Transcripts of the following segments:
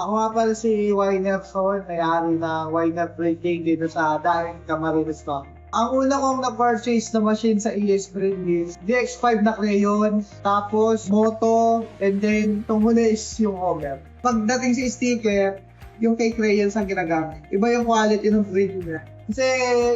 Ako nga pala si Winer Son, may-ari ng Winer Printing dito sa Daing Camarines Stock. Ang una kong na-purchase na machine sa ES Print is DX5 na crayon, tapos moto, and then itong huli is yung Homer. Pagdating sa sticker, yung kay crayons ang ginagamit. Iba yung quality ng print niya. Kasi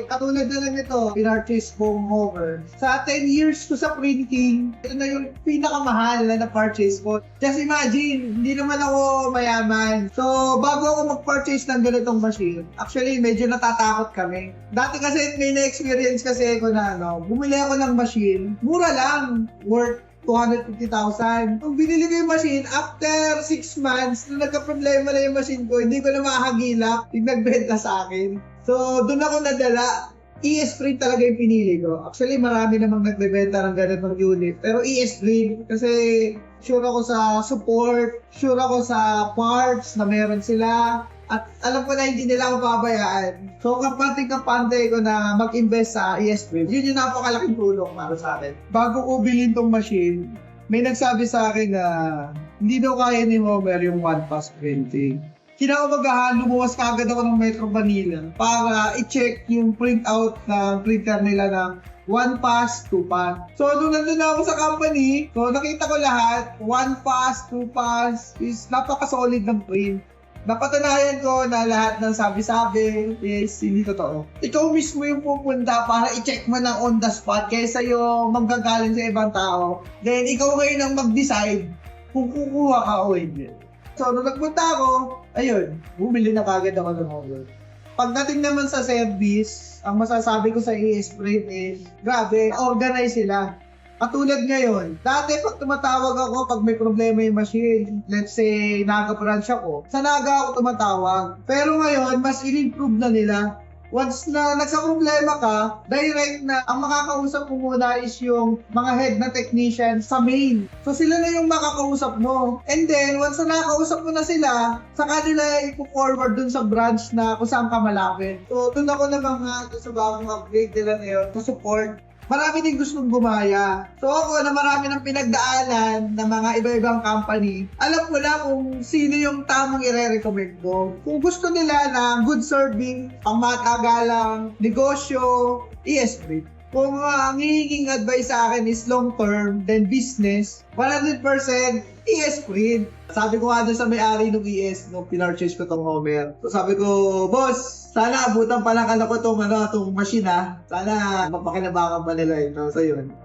katulad na lang ito, pinurchase kong Homer. Sa 10 years ko sa printing, ito na yung pinakamahal na na-purchase ko. Just imagine, hindi naman ako mayaman. So, bago ako mag-purchase ng ganitong machine, actually medyo natatakot kami. Dati kasi may na-experience kasi ako na bumili ako ng machine, mura lang, worth 250,000. Nung binili ko yung machine, after 6 months, nung nagka-problema na yung machine ko, hindi ko na makakagilap, yung nagbenta sa akin. So, doon ako nadala. ES Print talaga yung pinili ko. Actually, marami namang nagbebenta ng ganitong unit. Pero ES Print, kasi sure ako sa support, sure ako sa parts na meron sila. At alam ko na hindi nila ako pabayaan. So, kapanting-kapante ko na mag-invest sa ES Print. Yun yung napakalaking tulong para sa akin. Bago ko bilhin tong machine, may nagsabi sa akin na hindi daw kaya ni Homer yung one-pass printing. Kinaumagahan, lumuwas kagad ako ng Metro Manila para i-check yung printout ng printer nila ng 1 pass, 2 pass. So, nung nandun ako sa company, so nakita ko lahat, 1 pass, 2 pass is napaka-solid ng print. Napatunayan ko na lahat ng sabi-sabi is hindi totoo. Ikaw mismo yung pupunta para i-check mo na on the spot kaysa yung manggagaling sa ibang tao. Then, ikaw ngayon ang mag-decide kung kukuha ka o hindi. So, nung nagpunta ako, ayun, bumili na kagad ako ng Homer. Pagdating naman sa service, ang masasabi ko sa ES Print is, grabe, organize sila. Katulad ngayon, dati pag tumatawag ako pag may problema yung machine, let's say, Naga branch ako, sa Naga ako tumatawag. Pero ngayon, mas in-improve na nila. Once na nagsa-problema ka, direct na ang makakausap mo muna is yung mga head na technician sa main. So sila na yung makakausap mo. And then, once na nakausap mo na sila, saka nila ipo-forward dun sa branch na kung saan ka malapit. So dun ako naman sa bagong upgrade nila na yun, sa support. Marami din gustong gumaya. So ako na marami ng pinagdaanan ng mga iba-ibang company, alam ko na kung sino yung tamang i-recommend ko. Kung gusto nila ng good serving, pangmatagalang, negosyo, ES Print. Kung ang hihinging advice sa akin is long-term, then business, 100% ES Print. Sabi ko nga doon sa may-ari ng ES nung pinurchase ko tong Homer. So sabi ko, boss, sana abutan pa lang ko tong machine ha. Sana mapakinabangan pa nila yun. So yun.